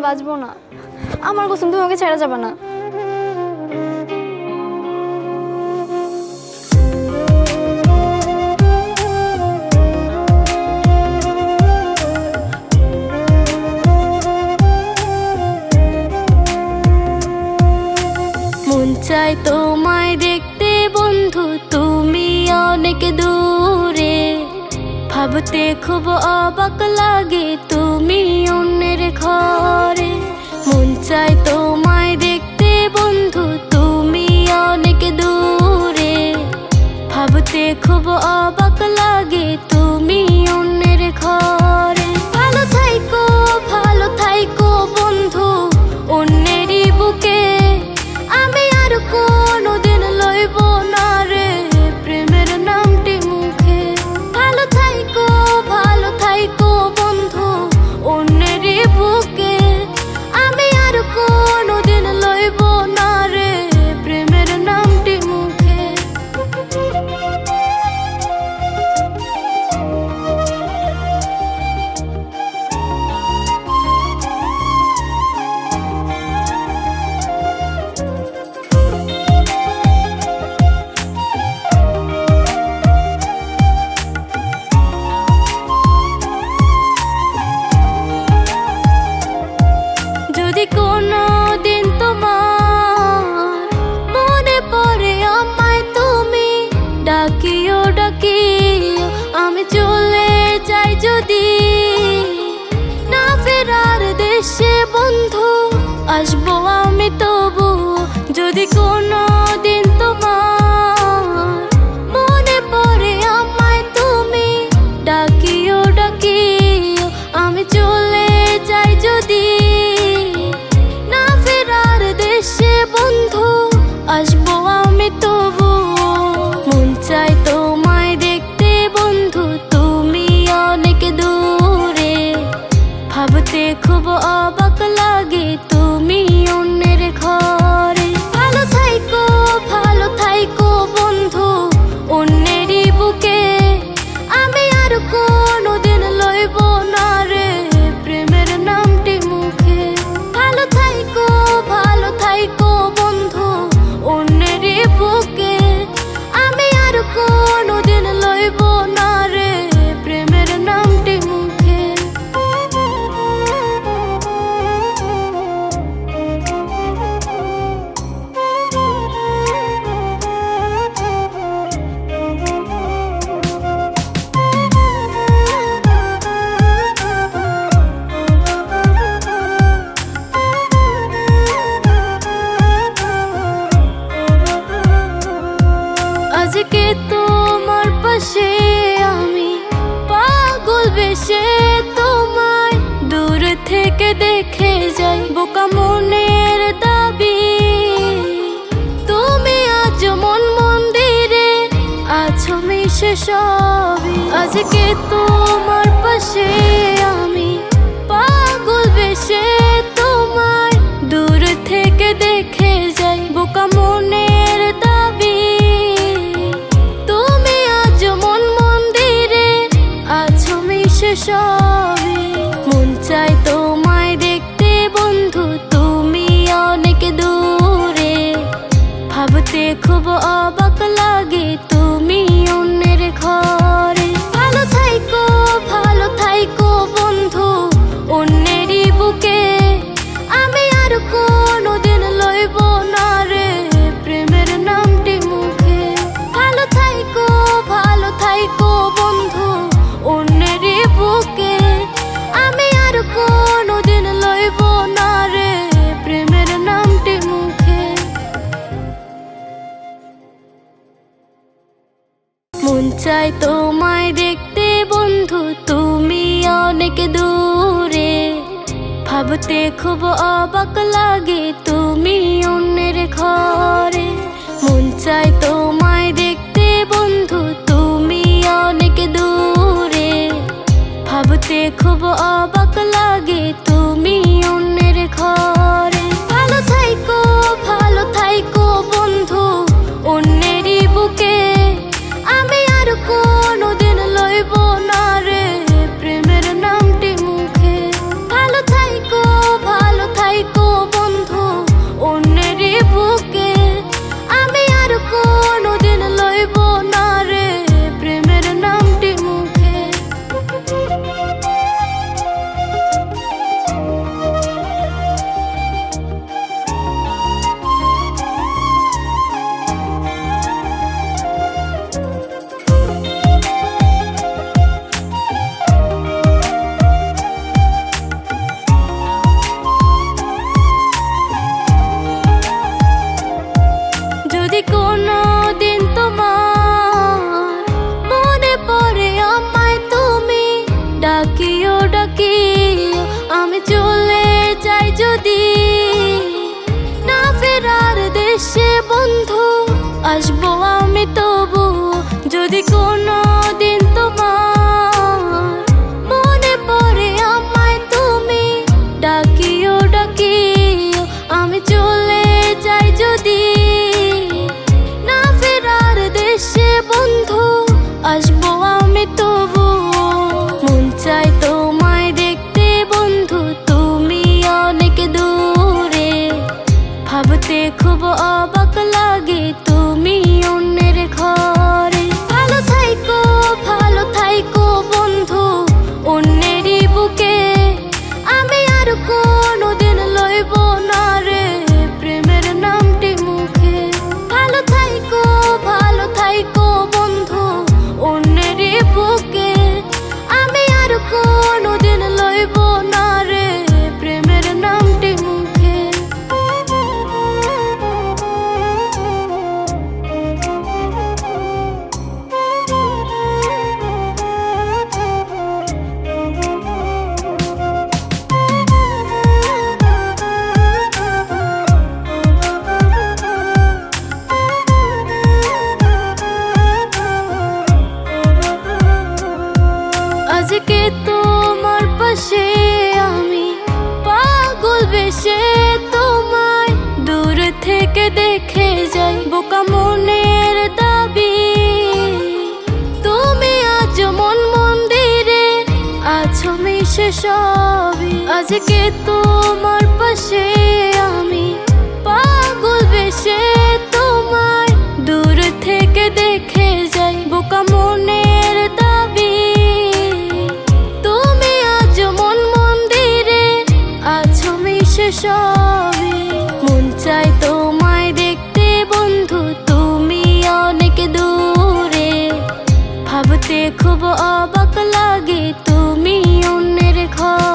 বাঁচবো না। আমার কসম, তুমি আমাকে ছেড়ে যাবে না। মন চাই তোমায় দেখতে বন্ধু, তুমি অনেক দূরে। ভাবতে খুব অবাক লাগে তুমি অন্যের ঘরে। মন চাই তোমায় দেখতে বন্ধু, তুমি অনেক দূরে। ভাবতে খুব অবাক লাগে তুমি অন্যের ঘরে। ভালো থাইকো বন্ধু অন্যেরই বুকে। আমি আর কোনোদিন লইব না রে প্রেমের নামটি মুখে। ভালো থাইকো বন্ধু অন্যেরই বুকে। আমি আর কোনোদিন লইব না রে প্রেমের নামটি মুখে। যদি কোনো দিন তোমার মনে পড়ে আমায়, তুমি ডাকিও আমি চলে যাই যদি। না ফেরার দেশে বন্ধু আসবো আমি তবু। যদি কোনো দিন তোমার মনে পড়ে আমায়, তুমি ডাকিও আমি চলে যাই যদি। না ফেরার দেশে বন্ধু আসবো আমি তবু। মন চাই তোমায় দেখতে বন্ধু, তুমি অনেক দূরে। ভাবতে খুব অবাক লাগে তুমি অন্যের ঘরে। ভালো থাইকো বন্ধু অন্যেরই বুকে। আমি আর কোনোদিন লইব না রে প্রেমের নামটি মুখে। ভালো থাইকো বন্ধু অন্যেরই বুকে। আমি আর কোনোদিন লইব না রে প্রেমের নামটি মুখে। আজকে তোমার পাশে আমি পাগল বেশে তোমায় দূর থেকে দেখে যাই। বোকা মনের দাবি তুমি আজ মন মন্দিরে আছো মিশে সবই। আজকে তোমার পাশে আমি পাগল বেশে তোমায় দূর থেকে দেখে যাই। বোকা মনের দাবি তুমি আজ মন মন্দিরে আছো মিশে সবই। মন চাই তোমায় দেখতে বন্ধু, তুমি অনেক দূরে। ভাবতে খুব অবাক লাগে তুমি অন্যের ঘরে। ভালো থাইকো বন্ধু অন্যেরই বুকে। আমি আর কোনোদিন লইব না রে প্রেমের নামটি মুখে। ভালো থাইকো বন্ধু অন্যেরই বুকে। আমি আর কোনোদিন লইব না রে প্রেমের নামটি মুখে। মন চাই তোমায় দেখতে বন্ধু, তুমি অনেক দূরে। ভাবতে খুব অবাক লাগে তুমি অন্যের ঘরে। মন চাই তোমায় দেখতে বন্ধু, তুমি অনেক দূরে। ভাবতে খুব অবাক লাগে তুমি অন্যের ঘরে। ভালো থাইকো বন্ধু অন্যেরই বুকে। আমি আর কোনোদিন লইব না রে প্রেমের নামটি মুখে। ভালো থাইকো আমি তবু মন চাই তোমায় দেখতে বন্ধু তুমি অনেক দূরে ভাবতে খুব অবাক লাগে তুমি অন্যের ঘরে ভালো থাইকো বন্ধু অন্যেরই বুকে আমি আর কোনোদিন লইব না রে প্রেমের নামটি মুখে ভালো থাইকো বন্ধু অন্যেরই বুকে আমি আর কোনোদিন লইব না রে প্রেমের নামটি মুখে আজকে তোমার পাশে আমি পাগল বেশে তোমায় দূর থেকে দেখে যাই বোকা মনের দাবি তুমি আজ মন মন্দিরে আছো মিশে সবই আজকে তোমার পাশে আমি পাগল বেশে তোমায় দূর থেকে দেখে যাই বোকা মনের দাবি সবই মন চাই তোমায় দেখতে বন্ধু তুমি অনেক দূরে ভাবতে খুব অবাক লাগে তুমি অন্যের ঘর